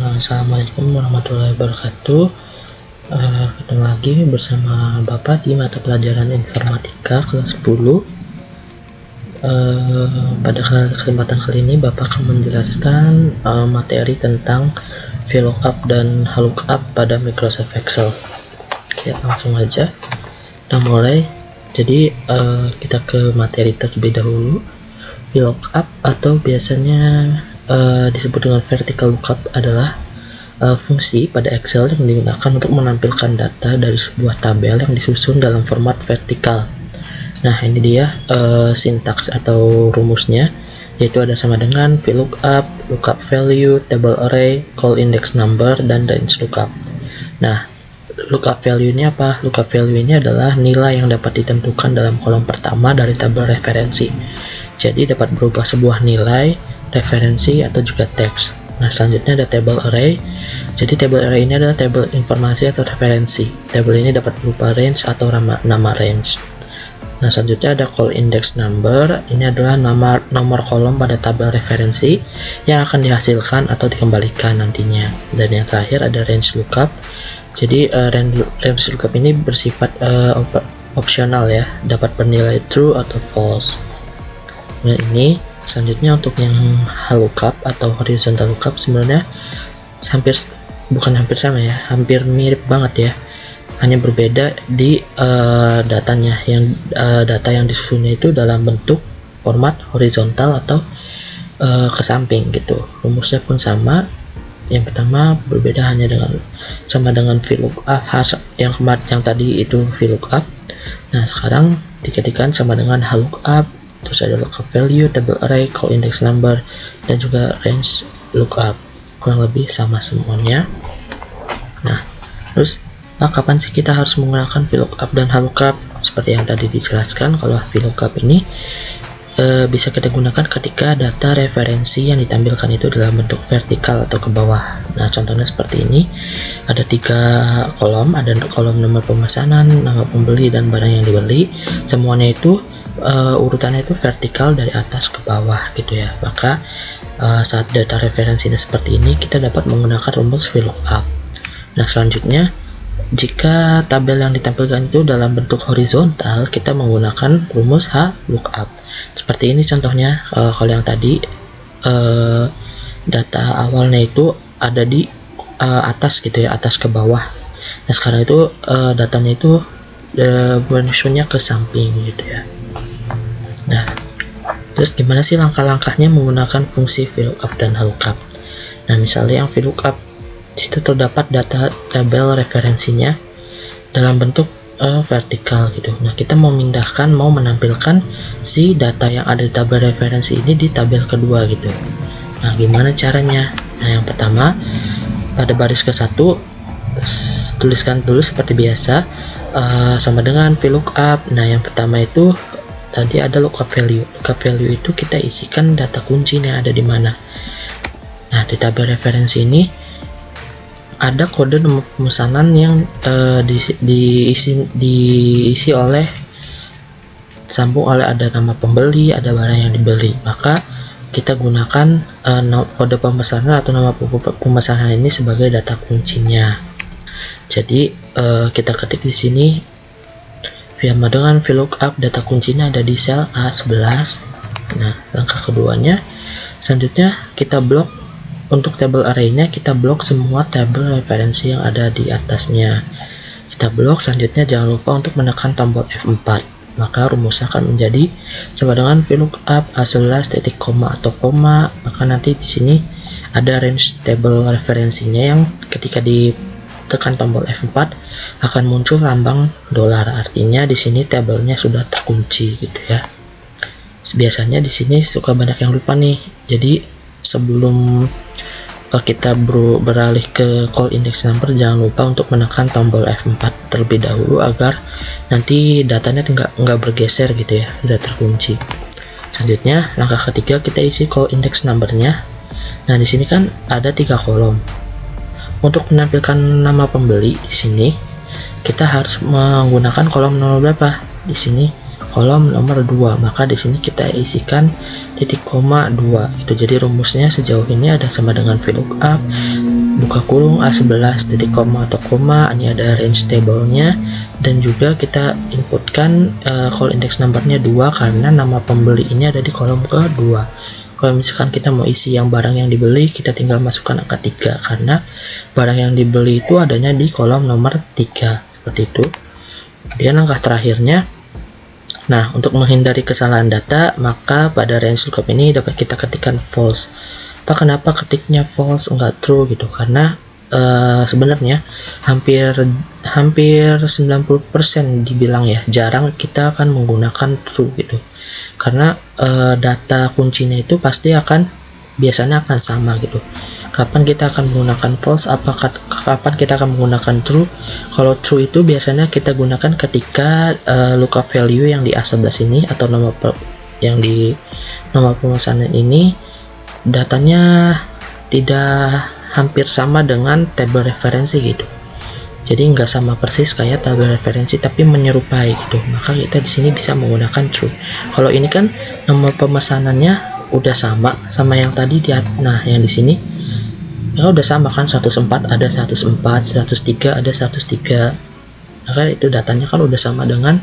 Assalamualaikum warahmatullahi wabarakatuh. Ketemu lagi bersama Bapak di mata pelajaran informatika kelas 10. Pada kesempatan kali ini Bapak akan menjelaskan materi tentang VLOOKUP dan LOOKUP pada Microsoft Excel. Ya, langsung aja kita mulai. Jadi kita ke materi terlebih dahulu. VLOOKUP atau biasanya disebut dengan vertical lookup adalah fungsi pada Excel yang digunakan untuk menampilkan data dari sebuah tabel yang disusun dalam format vertikal. Nah, ini dia sintaks atau rumusnya, yaitu ada sama dengan VLOOKUP, lookup value, table array, call index number, dan range lookup. Nah, lookup value ini apa? Lookup value ini adalah nilai yang dapat ditentukan dalam kolom pertama dari tabel referensi. Jadi dapat berubah sebuah nilai, referensi, atau juga teks. Nah, selanjutnya ada table array. Jadi table array ini adalah tabel informasi atau referensi. Tabel ini dapat berupa range atau nama range. Nah, selanjutnya ada call index number. Ini adalah nomor kolom pada tabel referensi yang akan dihasilkan atau dikembalikan nantinya. Dan yang terakhir ada range lookup. Jadi range lookup ini bersifat opsional ya, dapat bernilai true atau false. Nah, ini selanjutnya untuk yang lookup atau horizontal lookup sebenarnya hampir sama ya, hampir mirip banget ya, hanya berbeda di datanya. Yang data yang disusunnya itu dalam bentuk format horizontal atau ke samping gitu. Rumusnya pun sama. Yang pertama berbeda hanya sama dengan VLOOKUP yang tadi itu VLOOKUP. Nah, sekarang diketikkan sama dengan LOOKUP. Terus ada lookup value, table array, call index number, dan juga range lookup. Kurang lebih sama semuanya. Nah, terus kapan sih kita harus menggunakan VLOOKUP dan LOOKUP? Seperti yang tadi dijelaskan, kalau VLOOKUP ini bisa kita gunakan ketika data referensi yang ditampilkan itu dalam bentuk vertikal atau ke bawah. Nah, contohnya seperti ini. Ada 3 kolom, ada kolom nomor pemesanan, nama pembeli, dan barang yang dibeli. Semuanya itu urutannya itu vertikal dari atas ke bawah gitu ya. Maka saat data referensinya seperti ini, kita dapat menggunakan rumus VLOOKUP. Nah, selanjutnya jika tabel yang ditampilkan itu dalam bentuk horizontal, kita menggunakan rumus LOOKUP. Seperti ini contohnya. Kalau yang tadi data awalnya itu ada di atas gitu ya, atas ke bawah. Nah, sekarang itu datanya itu menyusunnya ke samping gitu ya. Nah, terus gimana sih langkah-langkahnya menggunakan fungsi VLOOKUP dan LOOKUP? Nah, misalnya yang VLOOKUP, disitu terdapat data tabel referensinya dalam bentuk vertikal gitu. Nah, kita mau menampilkan si data yang ada di tabel referensi ini di tabel kedua gitu. Nah, gimana caranya? Nah, yang pertama, pada baris ke-1 tuliskan dulu seperti biasa sama dengan VLOOKUP. Nah, yang pertama itu tadi ada lookup value. Lookup value itu kita isikan data kuncinya ada di mana. Nah, di tabel referensi ini ada kode nomor pemesanan yang diisi oleh sambung oleh ada nama pembeli, ada barang yang dibeli. Maka kita gunakan kode pemesanan atau nama pemesanan ini sebagai data kuncinya. Jadi kita ketik di sini sama dengan VLOOKUP, data kuncinya ada di sel A11. Nah, langkah keduanya, selanjutnya kita blok untuk table array-nya, kita blok semua tabel referensi yang ada di atasnya. Kita blok. Selanjutnya jangan lupa untuk menekan tombol F4. Maka rumusnya akan menjadi sama dengan VLOOKUP A11 titik koma atau koma. Maka nanti di sini ada range table referensinya yang ketika ditekan tombol F4 akan muncul lambang dolar. Artinya di sini tabelnya sudah terkunci gitu ya. Biasanya di sini suka banyak yang lupa nih. Jadi sebelum kita beralih ke call index number, jangan lupa untuk menekan tombol F4 terlebih dahulu agar nanti datanya nggak bergeser gitu ya, udah terkunci. Selanjutnya langkah ketiga, kita isi call index numbernya. Nah, di sini kan ada 3 kolom. Untuk menampilkan nama pembeli di sini kita harus menggunakan kolom nomor berapa? Di sini kolom nomor 2. Maka di sini kita isikan titik koma 2 itu. Jadi rumusnya sejauh ini ada sama dengan VLOOKUP buka kurung A11 titik koma atau koma. Ini ada range table-nya, dan juga kita inputkan call index number-nya 2 karena nama pembeli ini ada di kolom kedua. Kalau misalkan kita mau isi yang barang yang dibeli, kita tinggal masukkan angka 3 karena barang yang dibeli itu adanya di kolom nomor 3 seperti itu. Kemudian langkah terakhirnya, nah, untuk menghindari kesalahan data, maka pada range lookup ini dapat kita ketikkan false. Kenapa ketiknya false enggak true gitu? Karena sebenarnya hampir 90% dibilang ya, jarang kita akan menggunakan true gitu. Karena data kuncinya itu pasti biasanya akan sama gitu. Kapan kita akan menggunakan false, kapan kita akan menggunakan true? Kalau true itu biasanya kita gunakan ketika lookup value yang di A11 ini atau yang di nomor pemesanan ini datanya tidak hampir sama dengan tabel referensi gitu. Jadi nggak sama persis kayak tabel referensi, tapi menyerupai gitu. Maka kita di sini bisa menggunakan true. Kalau ini kan nomor pemesanannya udah sama yang tadi nah yang di sini ya udah sama kan, 104 ada 104, 103 ada 103. Maka itu datanya kan udah sama dengan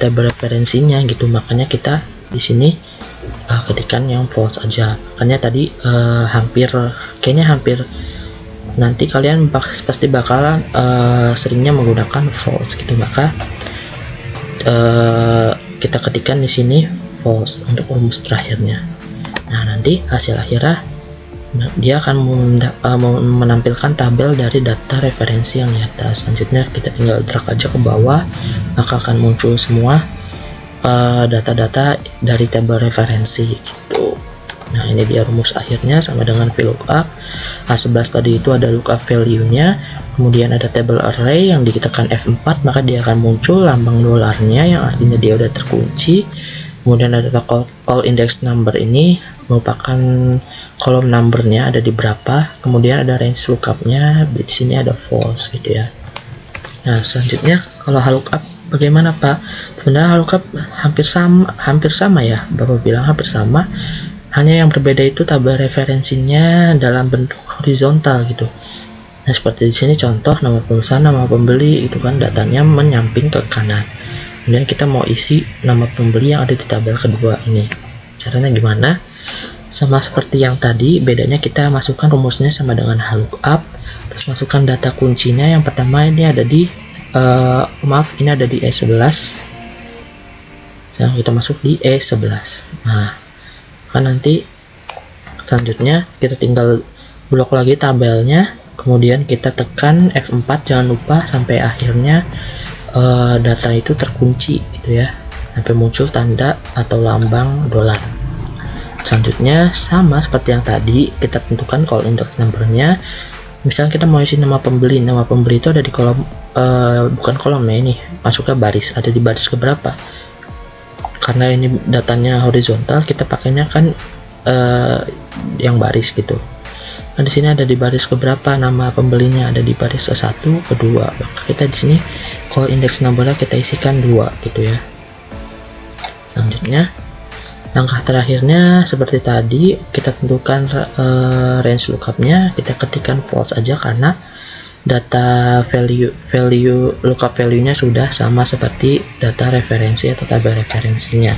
tabel referensinya gitu. Makanya kita di sini ketikan yang false aja. Makanya tadi kayaknya hampir nanti kalian pasti bakalan seringnya menggunakan false gitu. Maka kita ketikkan di sini false untuk rumus terakhirnya. Nah, nanti hasil akhirnya dia akan menampilkan tabel dari data referensi yang di atas. Selanjutnya kita tinggal drag aja ke bawah, maka akan muncul semua data-data dari tabel referensi gitu. Nah, ini dia rumus akhirnya sama dengan VLOOKUP. A11 tadi itu ada lookup value-nya, kemudian ada table array yang ditekan F4, maka dia akan muncul lambang dolarnya yang artinya dia udah terkunci. Kemudian ada call index number, ini merupakan kolom numbernya ada di berapa. Kemudian ada range lookup-nya, di sini ada false gitu ya. Nah, selanjutnya kalau lookup bagaimana Pak? Sebenarnya lookup hampir sama ya, Bapak bilang hampir sama. Hanya yang berbeda itu tabel referensinya dalam bentuk horizontal gitu. Nah, seperti di sini contoh nomor pemesan, nama pembeli itu kan datanya menyamping ke kanan. Kemudian kita mau isi nama pembeli yang ada di tabel kedua ini. Caranya gimana? Sama seperti yang tadi, bedanya kita masukkan rumusnya sama dengan lookup, terus masukkan data kuncinya. Yang pertama ini ada di ini ada di E11. Sekarang kita masuk di E11. Nah, kan nanti selanjutnya kita tinggal blok lagi tabelnya, kemudian kita tekan F4, jangan lupa sampai akhirnya data itu terkunci gitu ya, sampai muncul tanda atau lambang dolar. Selanjutnya sama seperti yang tadi, kita tentukan call index number-nya. Misalnya kita mau isi nama pembeli itu ada di kolom bukan kolom ya, ini masuknya baris, ada di baris keberapa. Karena ini datanya horizontal, kita pakainya kan yang baris gitu. Nah, di sini ada di baris keberapa nama pembelinya, ada di baris ke-1, kedua. Maka kita di sini call index number-nya kita isikan 2 gitu ya. Selanjutnya langkah terakhirnya seperti tadi, kita tentukan range lookup-nya, kita ketikkan false aja karena data value lookup value-nya sudah sama seperti data referensi atau tabel referensinya.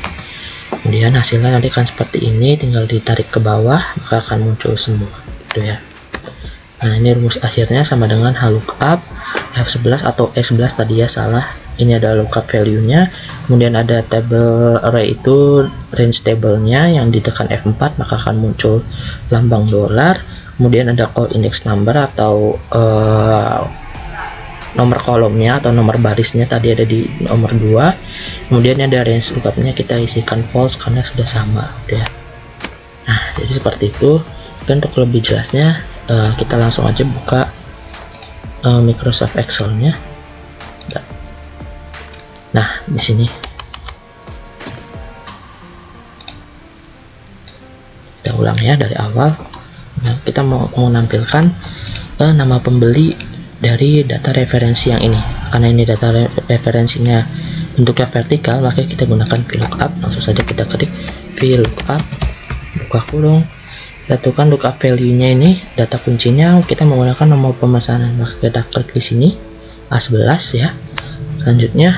Kemudian hasilnya nanti kan seperti ini, tinggal ditarik ke bawah maka akan muncul semua gitu ya. Nah, ini rumus akhirnya sama dengan lookup F11 atau E11 tadi ya, salah. Ini ada lookup value-nya, kemudian ada table array itu range table-nya, yang ditekan F4 maka akan muncul lambang dolar. Kemudian ada call index number atau nomor kolomnya atau nomor barisnya tadi ada di nomor 2. Kemudian ada range lookup-nya kita isikan false karena sudah sama gitu ya. Nah, jadi seperti itu. Dan untuk lebih jelasnya kita langsung aja buka Microsoft Excel-nya. Nah, di sini kita ulang ya dari awal. Nah, kita mau menampilkan nama pembeli dari data referensi yang ini. Karena ini data referensinya bentuknya vertikal, maka kita gunakan VLOOKUP. Langsung saja kita klik VLOOKUP, buka kurung, kita tentukan lookup value-nya ini, data kuncinya kita menggunakan nomor pemesanan, maka kita klik di sini A11 ya. Selanjutnya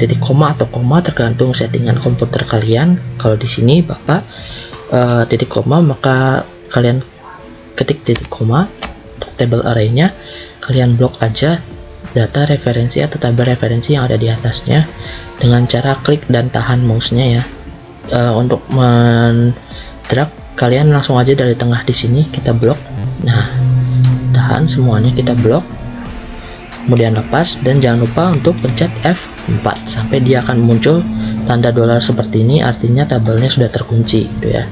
titik koma atau koma tergantung settingan komputer kalian. Kalau di sini Bapak titik koma, maka kalian ketik titik koma. Untuk table array-nya kalian blok aja data referensi atau tabel referensi yang ada di atasnya dengan cara klik dan tahan mouse-nya ya. Untuk men-drag kalian langsung aja dari tengah di sini kita blok. Nah, tahan semuanya kita blok. Kemudian lepas dan jangan lupa untuk pencet F4 sampai dia akan muncul tanda dolar seperti ini, artinya tabelnya sudah terkunci gitu ya.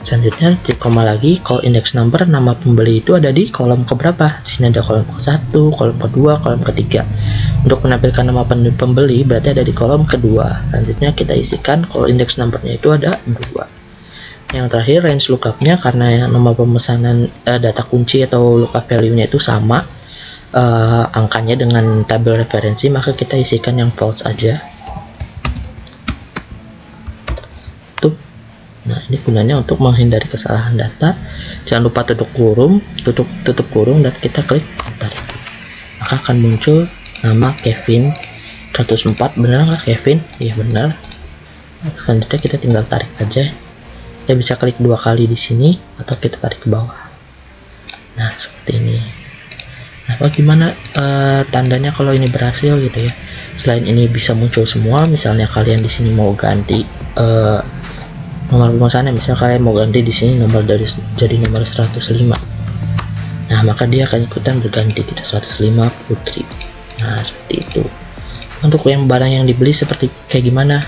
Selanjutnya titik koma lagi, call index number, nama pembeli itu ada di kolom keberapa? Di sini ada kolom ke-1, kolom kedua, kolom ketiga. Untuk menampilkan nama pembeli berarti ada di kolom kedua. Selanjutnya kita isikan call index numbernya itu ada 2. Yang terakhir range lookupnya, karena nama pemesanan data kunci atau lookup value-nya itu sama angkanya dengan tabel referensi, maka kita isikan yang false aja. Nah, ini gunanya untuk menghindari kesalahan data. Jangan lupa tutup kurung dan kita klik enter. Maka akan muncul nama Kevin 104. Benar nggak Kevin? Iya benar. Selanjutnya kita tinggal tarik aja. Kita bisa klik 2 kali di sini atau kita tarik ke bawah. Nah, seperti ini. Nah, bagaimana tandanya kalau ini berhasil gitu ya? Selain ini bisa muncul semua, misalnya kalian di sini mau ganti nomor pemesannya, misal kalian mau ganti di sini nomor jadi nomor 105. Nah, maka dia akan ikutan berganti gitu, 105 Putri. Nah, seperti itu. Untuk yang barang yang dibeli seperti kayak gimana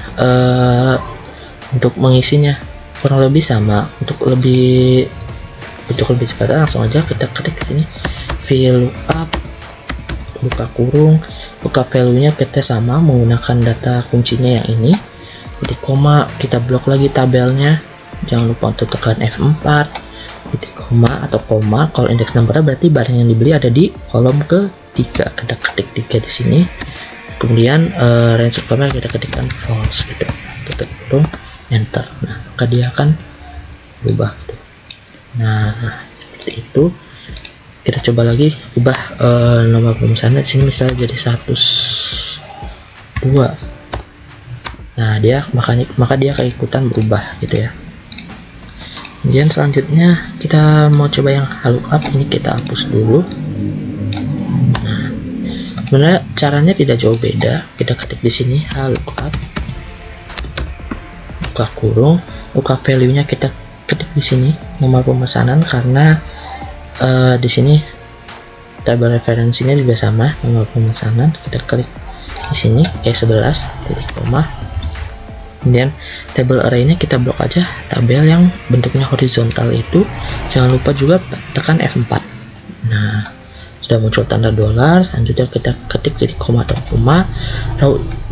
untuk mengisinya, kurang lebih sama. Untuk lebih cepat langsung aja kita klik ke sini VLOOKUP, buka kurung, buka value-nya kita sama menggunakan data kuncinya yang ini. Titik koma kita blok lagi tabelnya, jangan lupa untuk tekan F4, titik koma atau koma, call index number berarti barang yang dibeli ada di kolom ketiga, kita ketik 3 di sini. Kemudian range lookupnya kita ketikkan false gitu, tutup kurung, enter. Nah, maka dia akan berubah gitu. Nah, seperti itu. Kita coba lagi ubah nomor pemesanan, sini misalnya jadi 102. Nah, maka dia keikutan berubah gitu ya. Kemudian selanjutnya kita mau coba yang lookup, ini kita hapus dulu. Nah, sebenarnya caranya tidak jauh beda. Kita ketik di sini lookup, buka kurung, buka value-nya kita ketik di sini nomor pemesanan, karena di sini tabel referensinya juga sama nomor pemesanan. Kita klik di sini E11 titik koma. Kemudian table array-nya kita blok aja tabel yang bentuknya horizontal itu. Jangan lupa juga tekan F4. Nah, sudah muncul tanda dolar. Selanjutnya kita ketik titik koma atau koma.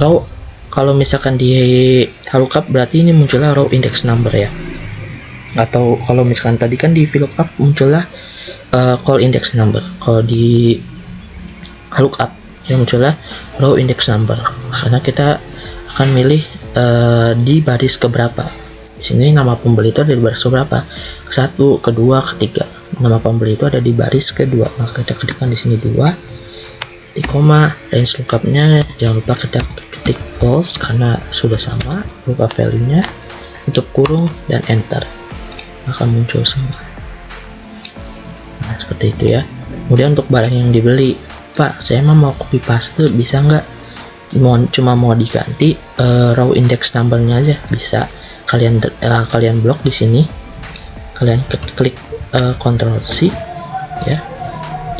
Row kalau misalkan di lookup berarti ini munculnya row index number ya. Atau kalau misalkan tadi kan di VLOOKUP munculnya call index number. Kalau di lookup yang munculnya row index number. Karena kita akan milih di baris keberapa. Di sini nama pembeli itu ada di baris keberapa? Ke-1, kedua, ketiga. Nama pembeli itu ada di baris kedua. Maka kita ketikkan di sini 2. Titik koma, range lookupnya jangan lupa kita ketik false karena sudah sama lookup value-nya. Tutup kurung dan enter. Akan muncul semua. Nah, seperti itu ya. Kemudian untuk barang yang dibeli, Pak, saya mau copy paste, bisa nggak? Cuma mau diganti row index numbernya aja, bisa. Kalian blok di sini, kalian klik Ctrl C ya,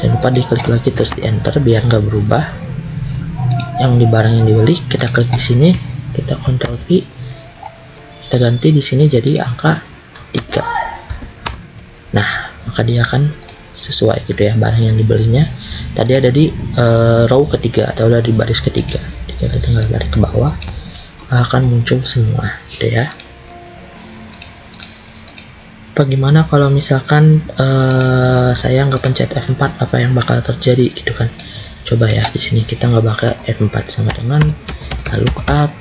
jangan lupa diklik lagi terus di enter biar nggak berubah. Yang di barang yang dibeli kita klik di sini, kita Ctrl V, kita ganti di sini jadi angka 3. Nah, maka dia akan sesuai gitu ya, barang yang dibelinya tadi ada di row ketiga atau ada di baris ketiga. Kita tinggal tarik ke bawah, akan muncul semua gitu ya. Bagaimana kalau misalkan saya nggak pencet F4, apa yang bakal terjadi gitu kan? Coba ya, di sini kita nggak bakal F4 sama dengan lookup,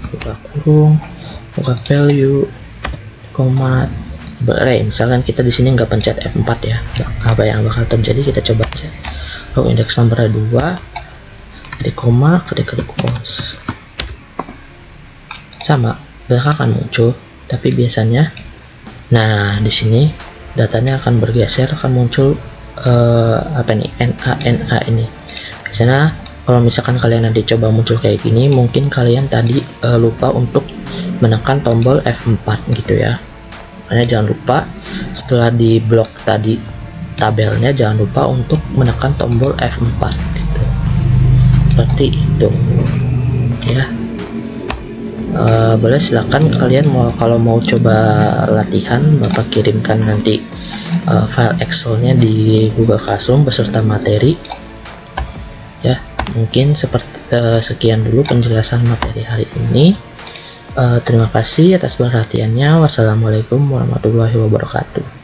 buka kurung, buka value, koma, array. Misalkan kita di sini nggak pencet F4 ya, apa yang bakal terjadi kita coba aja. Lalu indeks number 2, ketik koma, ketik false, sama mereka akan muncul, tapi biasanya nah di sini datanya akan bergeser, akan muncul apa nih, NA ini. Biasanya kalau misalkan kalian nanti coba muncul kayak gini, mungkin kalian tadi lupa untuk menekan tombol F4 gitu ya. Makanya jangan lupa setelah di blok tadi tabelnya, jangan lupa untuk menekan tombol F4 gitu. Seperti itu ya. Boleh silakan kalian kalau mau coba latihan, Bapak kirimkan nanti file Excelnya di Google Classroom beserta materi ya. Mungkin sekian dulu penjelasan materi hari ini. Terima kasih atas perhatiannya. Wassalamualaikum warahmatullahi wabarakatuh.